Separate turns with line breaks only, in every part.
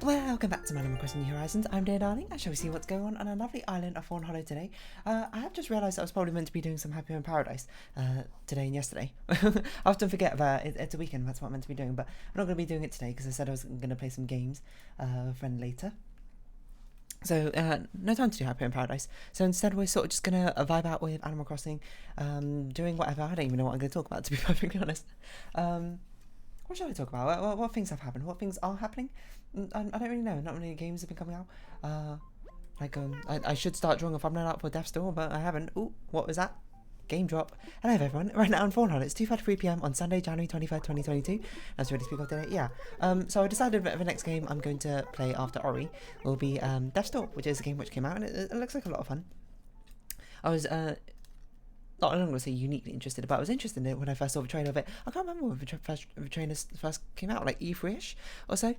Welcome back to my Animal Crossing New Horizons. I'm dear darling, and shall we see what's going on a lovely island of Fawnhollow today. I have just realised I was probably meant to be doing some Happy Home Paradise today and yesterday. I often forget about it. It's a weekend, that's what I'm meant to be doing, but I'm not going to be doing it today because I said I was going to play some games with a friend later. So, no time to do Happy Home Paradise. So instead we're sort of just going to vibe out with Animal Crossing, doing whatever. I don't even know what I'm going to talk about, to be perfectly honest. What shall I talk about? What things have happened? What things are happening? I don't really know. Not many games have been coming out. I should start drawing a thumbnail out for Death's Door, but I haven't. Ooh, what was that? Game drop. Hello everyone. Right now on Fawnhallow, it's 2:53 PM on Sunday, January 23rd, 2022. As ready to speak of today. Yeah. So I decided that the next game I'm going to play after Ori will be Death's Door, which is a game which came out and it looks like a lot of fun. I was I'm not going to say uniquely interested, but I was interested in it when I first saw the trailer of it. I can't remember when the trailers first came out, like E3ish or so,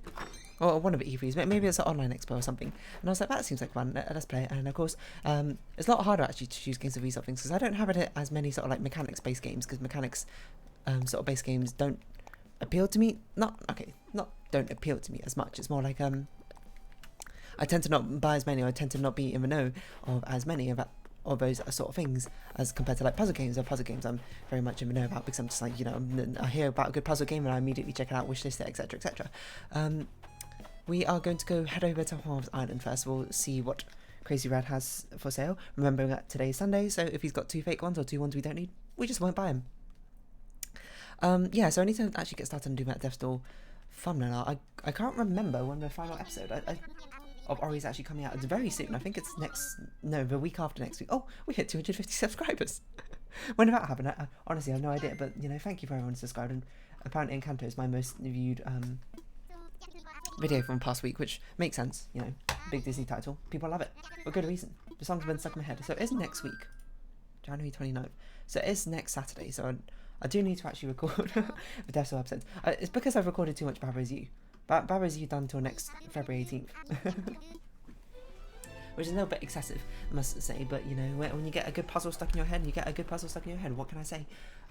or one of the E3s. Maybe it's an online expo or something. And I was like, that seems like fun. Let's play it. And of course, it's a lot harder actually to choose games of these sort of things because I don't have it as many sort of like mechanics-based games because mechanics sort of based games don't appeal to me. Not don't appeal to me as much. It's more like I tend to not buy as many, or I tend to not be in the know of as many of those sort of things as compared to like puzzle games. Puzzle games I'm very much in the know about because I'm just like, you know, I hear about a good puzzle game and I immediately check it out, wishlist it, etc, etc. We are going to go head over to Harv's Island first. We'll see what Crazy Rad has for sale, remembering that today is Sunday, so if he's got two fake ones or two ones we don't need, we just won't buy him. Yeah, so I need to actually get started and do that Death's Door thumbnail. I can't remember when the final episode of Ori is actually coming out. It's very soon. I think it's the week after next week. Oh, we hit 250 subscribers. When did that happen? I honestly have no idea, but you know, thank you for everyone who subscribed. And apparently Encanto is my most viewed video from past week, which makes sense, you know, big Disney title. People love it for good reason. The song's been stuck in my head. So it is next week, January 29th. So it is next Saturday. So I do need to actually record the Death's Door episodes. It's because I've recorded too much Baba Is You. Baba Is You done until next February 18th. Which is a little bit excessive, I must say, but you know, when you get a good puzzle stuck in your head, what can I say?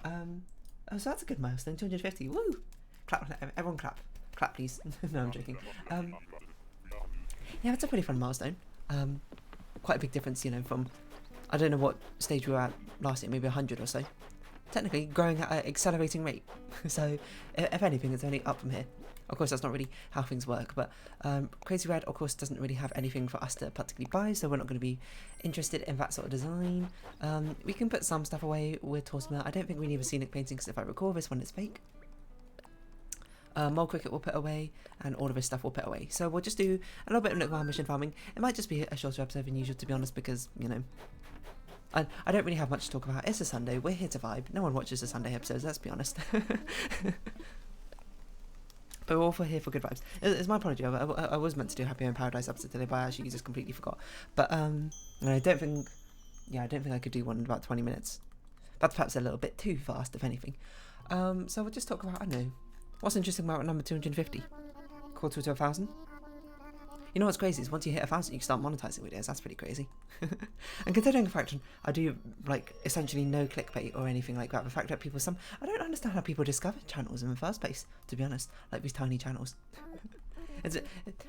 Oh, so that's a good milestone, 250, woo! Clap, everyone clap. Clap, please. No, I'm joking. Yeah, it's a pretty fun milestone. Quite a big difference, you know, from, I don't know what stage we were at last year, maybe 100 or so. Technically, growing at an accelerating rate. So, if anything, it's only up from here. Of course, that's not really how things work, but Crazy Red, of course, doesn't really have anything for us to particularly buy, so we're not going to be interested in that sort of design. We can put some stuff away with Torsma. I don't think we need a scenic painting, because if I recall, this one is fake. Mole Cricket will put away, and all of this stuff will put away. So we'll just do a little bit of Nookmar mission farming. It might just be a shorter episode than usual, to be honest, because, you know, I don't really have much to talk about. It's a Sunday, we're here to vibe. No one watches the Sunday episodes, let's be honest. But we're all here for good vibes. It's my apology. I was meant to do Happy Home Paradise episode today, but I actually just completely forgot. But I don't think I could do one in about 20 minutes. That's perhaps a little bit too fast, if anything. So we'll just talk about, I don't know, what's interesting about number 250? Quarter to 1,000? You know what's crazy is once you hit 1,000, you can start monetizing videos. That's pretty crazy. And considering the fact I do like essentially no clickbait or anything like that, the fact that I don't understand how people discover channels in the first place. To be honest, like these tiny channels.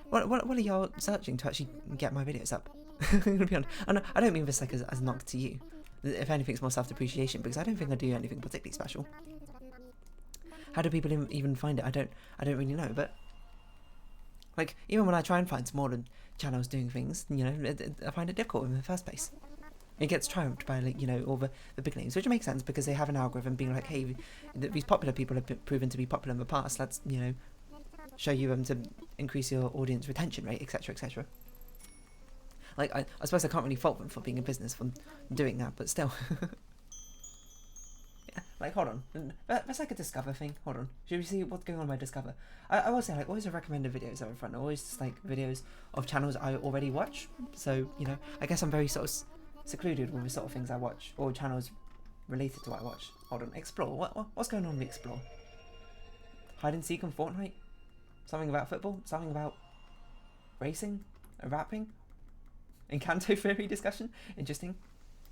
What are y'all searching to actually get my videos up? I'm gonna be honest. I don't mean this like as a knock to you. If anything, it's more self-depreciation because I don't think I do anything particularly special. How do people even find it? I don't really know, but. Like, even when I try and find smaller channels doing things, you know, I find it difficult in the first place. It gets triumphed by, like, you know, all the big names, which makes sense because they have an algorithm being like, hey, these popular people have been proven to be popular in the past, let's, you know, show you them to increase your audience retention rate, etc, etc. Like, I suppose I can't really fault them for being a business for doing that, but still. Like, hold on, that's like a Discover thing. Hold on, should we see what's going on in my Discover? I will say, like, always have recommended videos over front, always just like videos of channels I already watch. So, you know, I guess I'm very sort of secluded with the sort of things I watch, or channels related to what I watch. Hold on, Explore, what's going on with Explore? Hide and Seek and Fortnite? Something about football? Something about racing? Rapping? Encanto theory discussion? Interesting.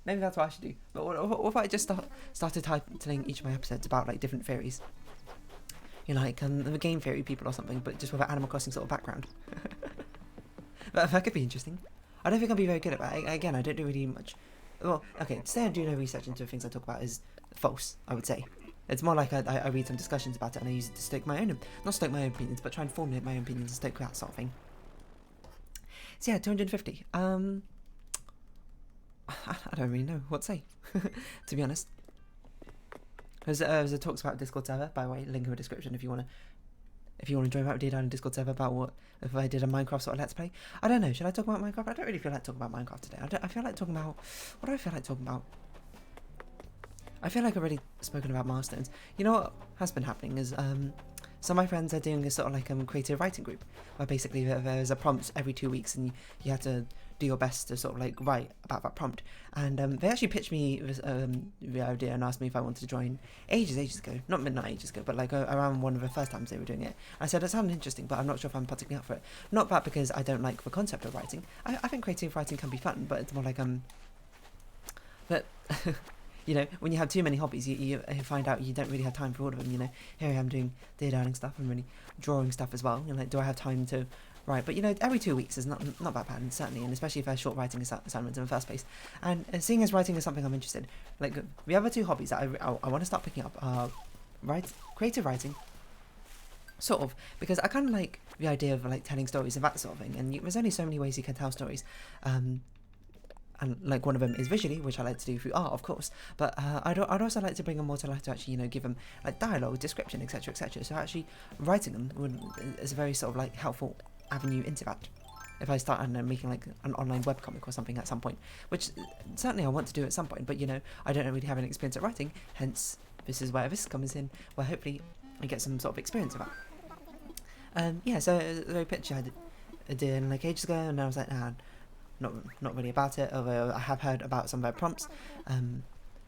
Maybe that's what I should do. But what if I just started titling each of my episodes about like different theories? You know, like the game theory people or something, but just with an Animal Crossing sort of background. that could be interesting. I don't think I'll be very good at that. Again, I don't do really much. Well, okay, to say I do no research into the things I talk about is false, I would say. It's more like I read some discussions about it and I use it to stoke my own, not stoke my own opinions, but try and formulate my own opinions and stoke that sort of thing. So yeah, 250. I don't really know what to say, to be honest. As it talks about Discord server, by the way, link in the description if you want to join what I did on Discord server about what if I did a Minecraft sort of let's play. I don't know. Should I talk about Minecraft? I don't really feel like talking about Minecraft today. I feel like talking about what do I feel like talking about? I feel like I've already spoken about milestones. You know what has been happening is some of my friends are doing a sort of like creative writing group where basically there's a prompt every 2 weeks and you have to do your best to sort of like write about that prompt. And they actually pitched me the idea and asked me if I wanted to join ages ago. Not ages ago, but like around one of the first times they were doing it. I said it sounded interesting, but I'm not sure if I'm particularly up for it. Not that because I don't like the concept of writing. I think creative writing can be fun, but it's more like but you know, when you have too many hobbies, you find out you don't really have time for all of them. You know, here I am doing deer stuff and really drawing stuff as well. You know, like, do I have time to write? But you know, every 2 weeks is not that bad, and certainly, and especially if they're short writing assignments in the first place. And seeing as writing is something I'm interested in, like the other two hobbies that I want to start picking up are creative writing, sort of, because I kind of like the idea of like telling stories and that sort of thing. And there's only so many ways you can tell stories. And like one of them is visually, which I like to do through art, of course. But I'd also like to bring them more to life to actually, you know, give them like dialogue, description, etc., etc. So actually writing them is a very sort of like helpful avenue into that. If I start making like an online webcomic or something at some point, which certainly I want to do at some point, but you know, I don't really have any experience at writing. Hence, this is where this comes in, where hopefully I get some sort of experience of that. Yeah. So the picture I did like ages ago, and I was like, nah. Not really about it, although I have heard about some of their prompts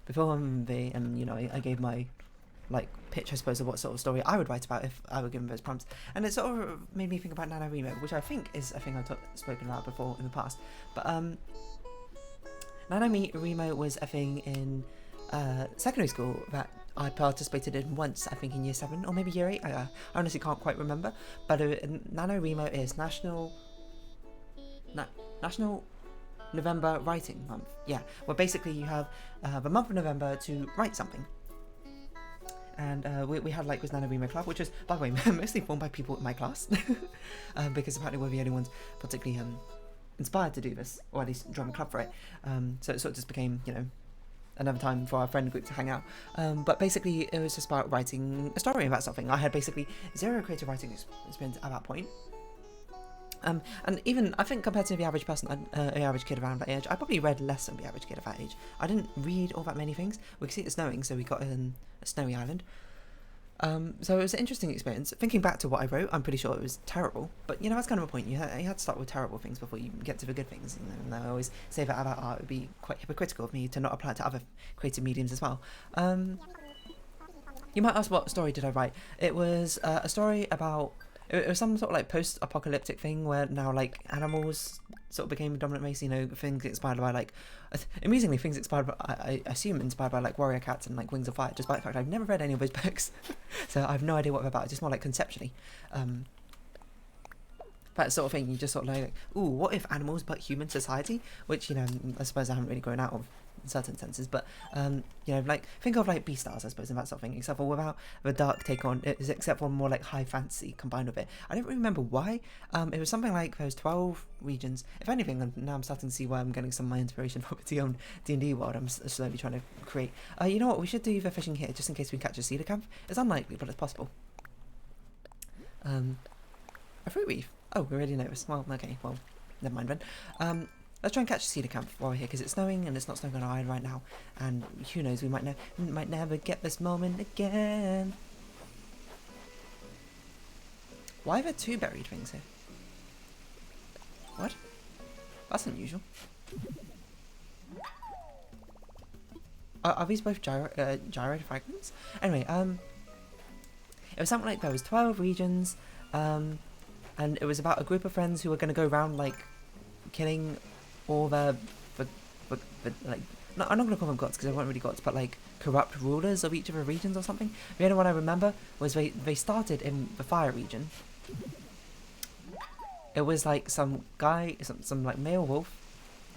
before, and you know, I gave my like pitch, I suppose, of what sort of story I would write about if I were given those prompts, and it sort of made me think about NaNoWriMo, which I think is a thing I've spoken about before in the past. But NaNoWriMo was a thing in secondary school that I participated in once, I think in year 7 or maybe year 8. I honestly can't quite remember, but NaNoWriMo is National November Writing Month. Yeah, well basically you have the month of November to write something. And we had like this NaNoWriMo club, which was, by the way, mostly formed by people in my class. Because apparently we're the only ones particularly inspired to do this, or at least join a club for it. So it sort of just became, you know, another time for our friend group to hang out. But basically it was just about writing a story about something. I had basically zero creative writing experience at that point. And even, I think compared to the average person, the average kid around that age, I probably read less than the average kid of that age. I didn't read all that many things. We could see it snowing, so we got in a snowy island. So it was an interesting experience. Thinking back to what I wrote, I'm pretty sure it was terrible. But, you know, that's kind of a point. You had to start with terrible things before you get to the good things. You know, and I always say that about art. It would be quite hypocritical of me to not apply it to other creative mediums as well. You might ask, what story did I write? It was a story about... It was some sort of like post-apocalyptic thing where now like animals sort of became the dominant race. You know, things inspired by like, amusingly, things inspired by, I assume inspired by like warrior cats and like Wings of Fire. Despite the fact I've never read any of those books, so I have no idea what they're about. It's just more like conceptually, that sort of thing. You just sort of like, ooh, what if animals but human society? Which, you know, I suppose I haven't really grown out of in certain senses, but you know, like think of like Beastars, I suppose, and that sort of thing, except for without the dark take on it, except for more like high fantasy combined with it. I don't really remember why. It was something like those 12 regions. If anything, now I'm starting to see why I'm getting some of my inspiration from the own D&D world I'm slowly trying to create. You know what, we should do the fishing here just in case we catch a cedar camp. It's unlikely, but it's possible. A fruit reef. Oh, we already know this. Well, okay, well, never mind then. Let's try and catch a cedar camp while we're here, because it's snowing and it's not snowing on our island right now. And who knows, we might never get this moment again. Why are there 2 buried things here? What? That's unusual. Are these both gyro fragments? Anyway, it was something like there was 12 regions, and it was about a group of friends who were going to go around like killing all the like, no, I'm not going to call them gods because they weren't really gods, but like corrupt rulers of each of the regions or something. The only one I remember was they started in the fire region. it was like some guy, some like male wolf,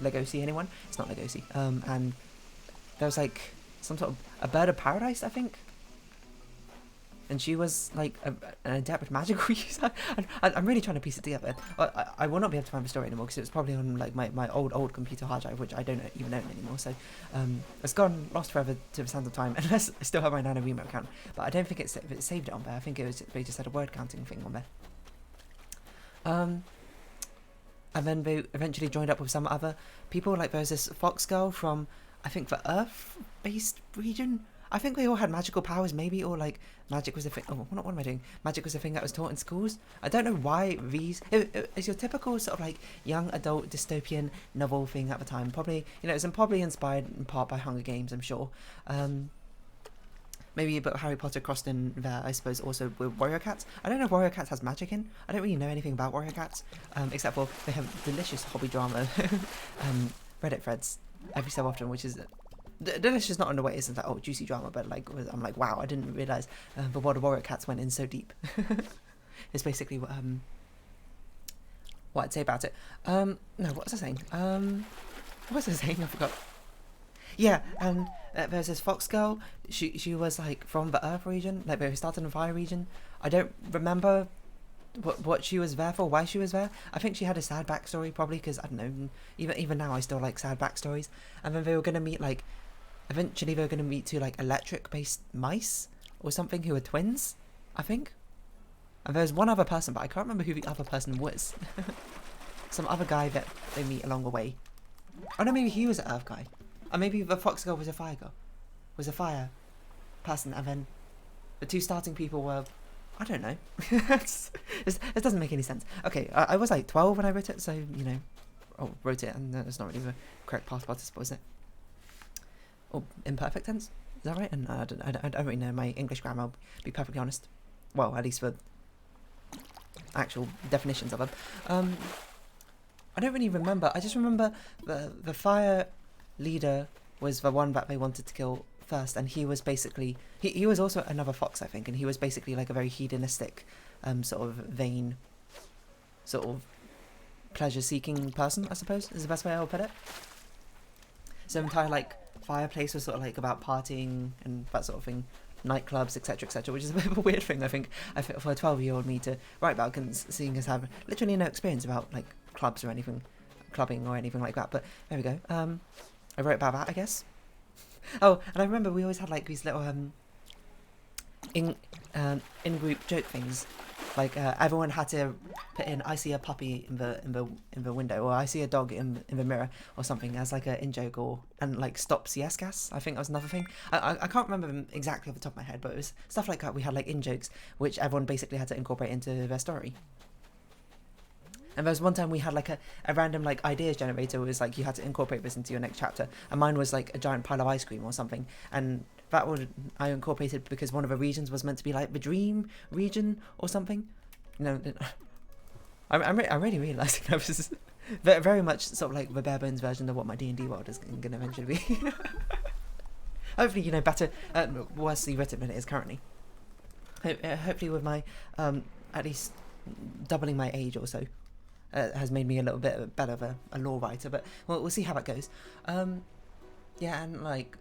Legosi, anyone? It's not Legosi. And there was like some sort of a bird of paradise, I think. And she was like an adept magical user. I'm really trying to piece it together. I will not be able to find the story anymore because it was probably on like my old computer hard drive, which I don't even own anymore. So it's gone lost forever to the sands of time, unless I still have my NaNoWriMo account. But I don't think it saved it on there. I think they just had a word counting thing on there. And then they eventually joined up with some other people. Like there was this fox girl from, I think, the Earth-based region. I think they all had magical powers, maybe, or like magic was a thing. Oh, what am I doing? Magic was a thing that was taught in schools. I don't know why these. It's your typical sort of like young adult dystopian novel thing at the time. Probably, it was probably inspired in part by Hunger Games, I'm sure. Maybe a bit of Harry Potter crossed in there, I suppose, also with Warrior Cats. I don't know if Warrior Cats has magic in. I don't really know anything about Warrior Cats, except for they have delicious hobby drama Reddit threads every so often, which is delicious, not in a way isn't that juicy drama, but like I'm like, wow, I didn't realise the world of Warrior Cats went in so deep. It's basically what I'd say about it. No, what was I saying? What was I saying? I forgot. Yeah, and there's this fox girl. She was like from the Earth region, like they started in the Fire region. I don't remember what she was there for, why she was there. I think she had a sad backstory, probably, because I don't know. Even now, I still like sad backstories. And then they were gonna meet like. Eventually, they were gonna meet two like electric-based mice or something who were twins, I think. And there was one other person, but I can't remember who the other person was. Some other guy that they meet along the way. Oh no, maybe he was an Earth guy. Or maybe the fox girl was a fire girl. Was a fire person, and then the two starting people were, I don't know. It doesn't make any sense. Okay, I was like 12 when I wrote it, so wrote it, and that's not really the correct past participle, is it? Or imperfect tense, is that right? And I don't really know my English grammar, I'll be perfectly honest. Well, at least for actual definitions of them. I don't really remember. I just remember the fire leader was the one that they wanted to kill first, and he was basically he was also another fox, I think, and he was basically like a very hedonistic, sort of vain, sort of pleasure-seeking person, I suppose, is the best way I would put it. So the entire like fireplace was sort of like about partying and that sort of thing, nightclubs, etc., which is a bit of a weird thing, I think for a 12-year-old me to write about, seeing as have literally no experience about like clubs or anything, clubbing or anything like that. But there we go. I wrote about that, I guess. Oh, and I remember we always had like these little in-group joke things. Like everyone had to put in "I see a puppy in the window" or "I see a dog in the mirror" or something as like a in joke, and like "Stop CS gas." I think that was another thing. I can't remember them exactly off the top of my head, but it was stuff like that. We had like in jokes which everyone basically had to incorporate into their story. And there was one time we had like a random like ideas generator. It was like you had to incorporate this into your next chapter, and mine was like a giant pile of ice cream or something, and that one I incorporated because one of the regions was meant to be like the dream region or something. No, I'm really realising that this is very much sort of like the bare bones version of what my D&D world is going to eventually be. Hopefully, better, worse written than it is currently. Hopefully with my, at least doubling my age or so, has made me a little bit better of a lore writer, but we'll see how that goes. Yeah, and like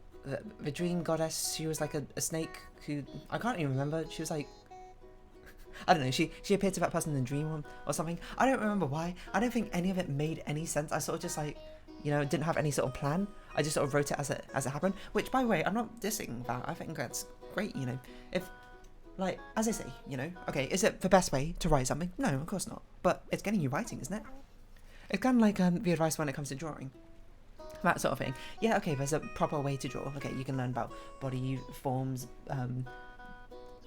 the dream goddess, she was like a snake who I can't even remember. She was like, I don't know, she appeared to that person in a dream or something. I don't remember why. I don't think any of it made any sense. I sort of just like, didn't have any sort of plan. I just sort of wrote it as it happened, which by the way, I'm not dissing that. I think that's great, if like, as I say, okay, is it the best way to write something? No, of course not. But it's getting you writing, isn't it? It's kind of like the advice when it comes to drawing. That sort of thing. Yeah, okay, there's a proper way to draw. Okay, you can learn about body forms,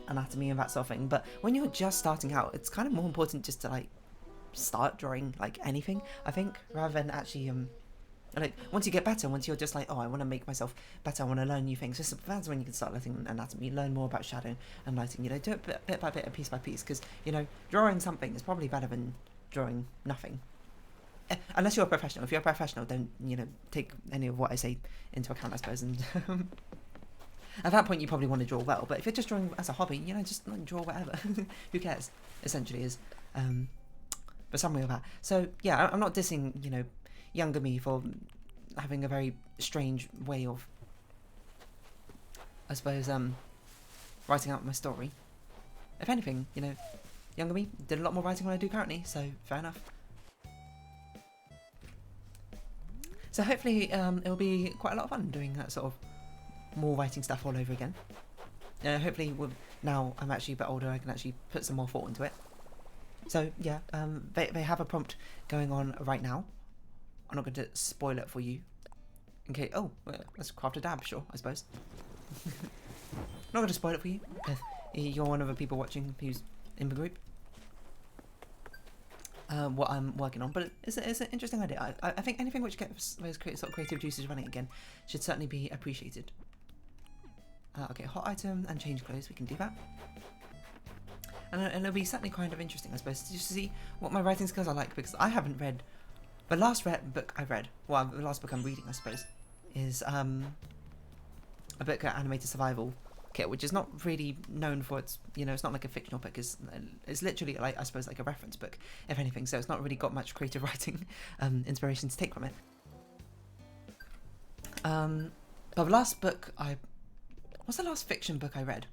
anatomy and that sort of thing. But when you're just starting out, it's kind of more important just to, like, start drawing, like, anything, I think, rather than actually, like, once you get better, once you're just like, oh, I want to make myself better, I want to learn new things, that's when you can start learning anatomy, learn more about shadow and lighting, do it bit by bit and piece by piece, because, drawing something is probably better than drawing nothing. Unless you're a professional. If you're a professional, don't, take any of what I say into account, I suppose, and at that point you probably want to draw well, but if you're just drawing as a hobby, just draw whatever. Who cares, essentially, is for some real that. So yeah, I'm not dissing, you know, younger me for having a very strange way of, I suppose, writing out my story. If anything, you know, younger me did a lot more writing than I do currently, so fair enough. So hopefully it'll be quite a lot of fun doing that sort of more writing stuff all over again. Hopefully now I'm actually a bit older, I can actually put some more thought into it. So yeah, they have a prompt going on right now. I'm not going to spoil it for you. Okay, oh, well, let's craft a dab, sure, I suppose. Not going to spoil it for you if you're one of the people watching who's in the group. What I'm working on, but it's an interesting idea. I think anything which gets those sort of creative juices running again should certainly be appreciated. Okay, hot item and change clothes, we can do that. And it'll be certainly kind of interesting, I suppose, just to see what my writing skills are like, because I haven't read... The last book I read, well, the last book I'm reading, I suppose, is a book at Animated Survival Kit, which is not really known for its, you know, it's not like a fictional book, it's literally, like, I suppose, like a reference book, if anything, so it's not really got much creative writing inspiration to take from it. But the last book what's the last fiction book I read?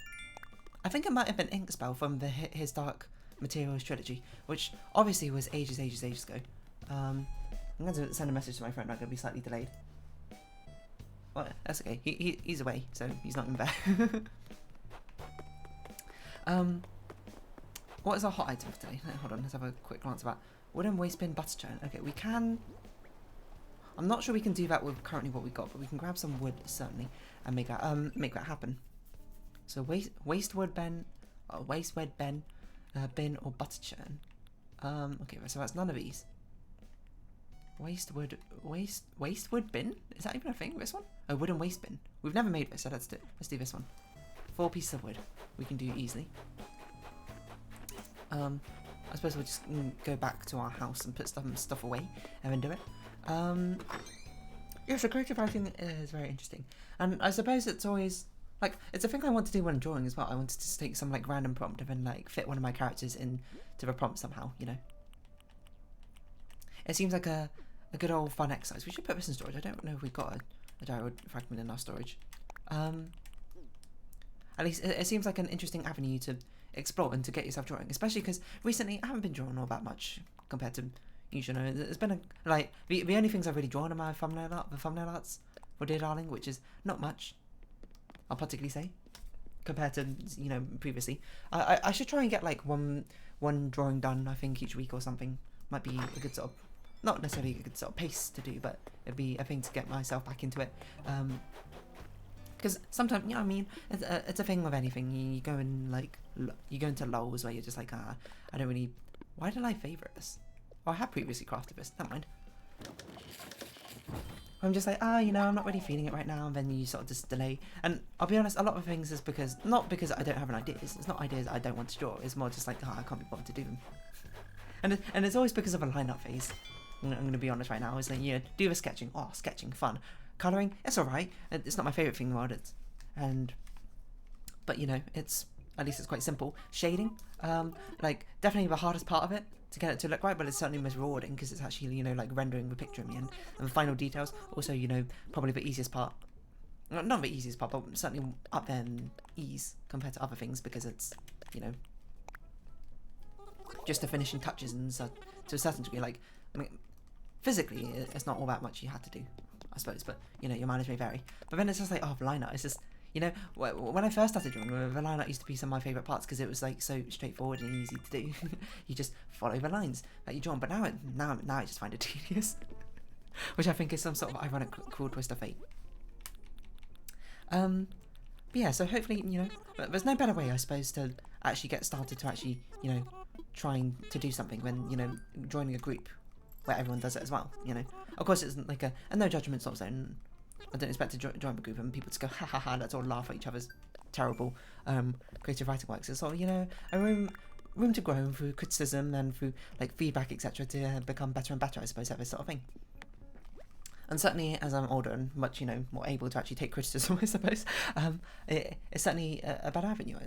I think it might have been Inkspell from the His Dark Materials trilogy, which obviously was ages ago. I'm going to send a message to my friend, I'm going to be slightly delayed. Well, that's okay, he's away, so he's not in there. What is our hot item for today? Hold on, let's have a quick glance about. Wooden waste bin butter churn. Okay, we can... I'm not sure we can do that with currently what we got, but we can grab some wood, certainly, and make that happen. So waste wood bin, bin or butter churn. Okay, so that's none of these. Waste wood bin? Is that even a thing, this one? Oh, wooden waste bin. We've never made this, so let's do this one. 4 pieces of wood. We can do easily. I suppose we'll just go back to our house and put stuff away and then do it. Yeah, so creative writing is very interesting. And I suppose it's always, like, it's a thing I want to do when I'm drawing as well. I wanted to take some, like, random prompt and then, like, fit one of my characters into the prompt somehow, you know? It seems like a good old fun exercise. We should put this in storage. I don't know if we've got a diary fragment in our storage. At least it seems like an interesting avenue to explore and to get yourself drawing, especially because recently I haven't been drawing all that much compared to usually. It's been the only things I've really drawn are my thumbnail arts for Dear Darling, which is not much, I'll particularly say, compared to, you know, previously. I should try and get like one drawing done, I think, each week or something. Might be a good sort of, not necessarily a good sort of pace to do, but it'd be a thing to get myself back into it. Because sometimes, you know what I mean, it's a thing with anything. You go in, like, you go into lulls where you're just like, I don't really, why did I favourite this? Oh, I have previously crafted this, never mind. I'm just like, you know, I'm not really feeling it right now, and then you sort of just delay. And I'll be honest, a lot of things is because, not because I don't have an idea, it's not ideas I don't want to draw, it's more just like, I can't be bothered to do them. And it's always because of a line-up phase. I'm going to be honest right now, is that, you know, do the sketching, sketching, fun. Colouring, it's alright, it's not my favourite thing about it. But you know, at least it's quite simple. Shading, like, definitely the hardest part of it, to get it to look right, but it's certainly most rewarding, because it's actually, you know, like, rendering the picture in the end. And the final details, also, you know, probably the easiest part. Not the easiest part, but certainly up there in ease compared to other things, because it's, you know, just the finishing touches and so, to a certain degree. Like, I mean, physically, it's not all that much you had to do, I suppose, but, you know, your mileage may vary. But then it's just like, the line art, it's just, you know, when I first started drawing, the line art used to be some of my favourite parts, because it was, like, so straightforward and easy to do. You just follow the lines that you draw, but now I just find it tedious, which I think is some sort of ironic, cruel twist of fate. But yeah, so hopefully, you know, there's no better way, I suppose, to actually get started to actually, you know, trying to do something when, you know, joining a group where everyone does it as well, you know. Of course, it's like a no judgment sort of zone. I don't expect to join a group and people just go, ha ha ha, let's all laugh at each other's terrible creative writing works. It's all, you know, a room to grow through criticism and through, like, feedback, etc., to become better and better, I suppose, at this sort of thing. And certainly, as I'm older and much, you know, more able to actually take criticism, I suppose, it's certainly a better avenue,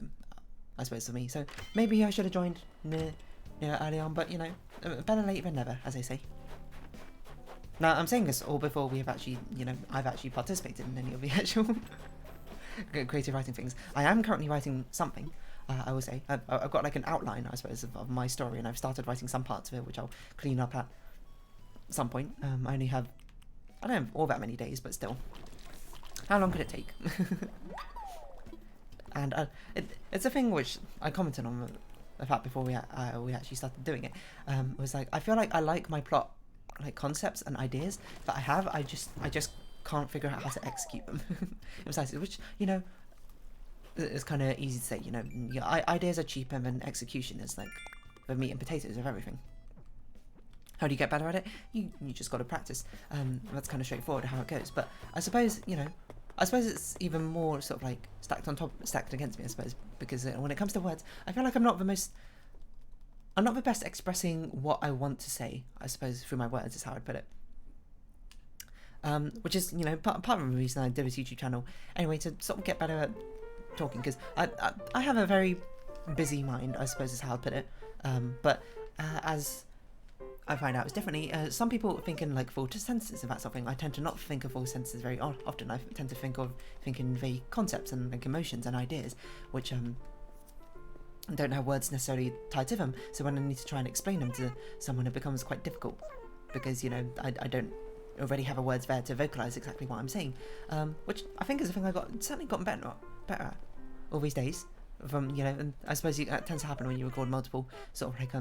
I suppose, for me. So maybe I should have joined early on, but better late than never, as they say. Now, I'm saying this all before we have actually, I've actually participated in any of the actual creative writing things. I am currently writing something, I will say. I've got like an outline, I suppose, of my story, and I've started writing some parts of it, which I'll clean up at some point. I only have, I don't have all that many days, but still. How long could it take? And it's a thing which I commented on the fact before we actually started doing it. Was like, I feel like I like my plot, like concepts and ideas that I have. I just can't figure out how to execute them. Precisely, which it's kind of easy to say. Ideas are cheaper than execution is like the meat and potatoes of everything. How do you get better at it? You just got to practice. That's kind of straightforward how it goes. But I suppose it's even more sort of like stacked against me, I suppose, because when it comes to words, I feel like I'm not the best expressing what I want to say, I suppose, through my words is how I'd put it. Which is, part of the reason I did this YouTube channel, anyway, to sort of get better at talking, because I have a very busy mind, I suppose is how I'd put it. But as I find out it's differently. Some people think in like full sentences about something. I tend to not think of full sentences very often. I tend to think in vague concepts and like emotions and ideas, which don't have words necessarily tied to them. So when I need to try and explain them to someone, it becomes quite difficult because I don't already have a words there to vocalize exactly what I'm saying. Which I think is a thing I certainly gotten better at all these days. From and I suppose that tends to happen when you record multiple sort of like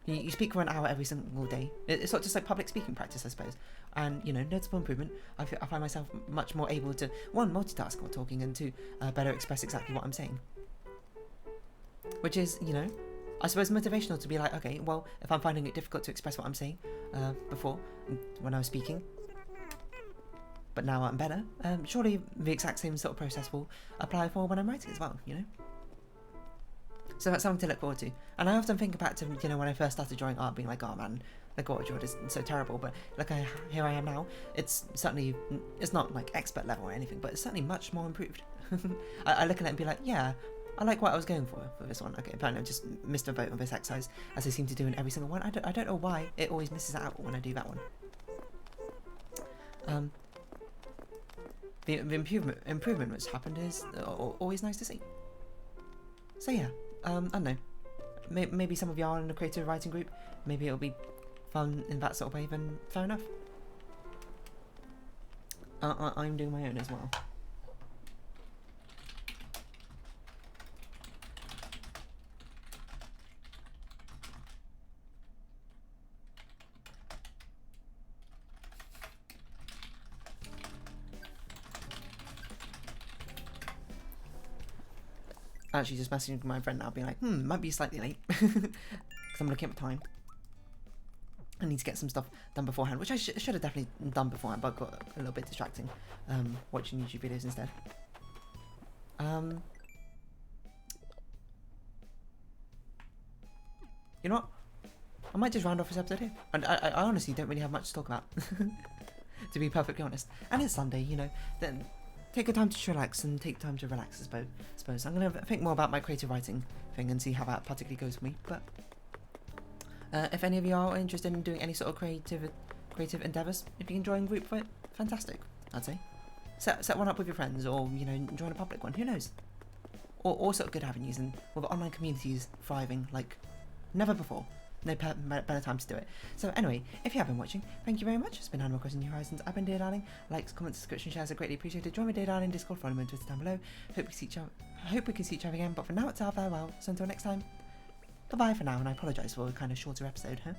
You speak for an hour every single day. It's sort of just like public speaking practice, I suppose. And, noticeable improvement. I find myself much more able to, one, multitask while talking, and two, better express exactly what I'm saying. Which is, I suppose motivational to be like, okay, well, if I'm finding it difficult to express what I'm saying before, when I was speaking, but now I'm better, surely the exact same sort of process will apply for when I'm writing as well, So that's something to look forward to. And I often think back to, when I first started drawing art, being like, oh man, like what I drew is so terrible. But like here I am now. It's not like expert level or anything, but it's certainly much more improved. I look at it and be like, yeah, I like what I was going for this one. Okay, apparently I just missed a vote on this exercise, as I seem to do in every single one. I don't know why it always misses out when I do that one. The improvement which happened is always nice to see. So yeah. I don't know, maybe some of y'all in a creative writing group, maybe it'll be fun in that sort of way, then fair enough. I'm doing my own as well. Actually just messaging my friend now, being like, might be slightly late, because I'm looking at the time. I need to get some stuff done beforehand, which I should have definitely done beforehand, but got a little bit distracting, watching YouTube videos instead. You know what? I might just round off this episode here. And I honestly don't really have much to talk about, to be perfectly honest. And it's Sunday, then take a time to relax and take time to relax, I suppose. I'm going to think more about my creative writing thing and see how that particularly goes for me. But if any of you are interested in doing any sort of creative endeavours, if you can join a group for it, fantastic, I'd say. Set one up with your friends, or join a public one. Who knows? All sort of good avenues, and with online communities thriving like never before. No better time to do it. So anyway, if you have been watching, thank you very much. It's been Animal Crossing New Horizons. I've been Dear Darling. Likes, comments, subscription, shares are greatly appreciated. Join my Dear Darling Discord, follow me on Twitter down below. Hope we can see each other again. But for now, it's our farewell. So until next time, bye bye for now. And I apologise for a kind of shorter episode, huh?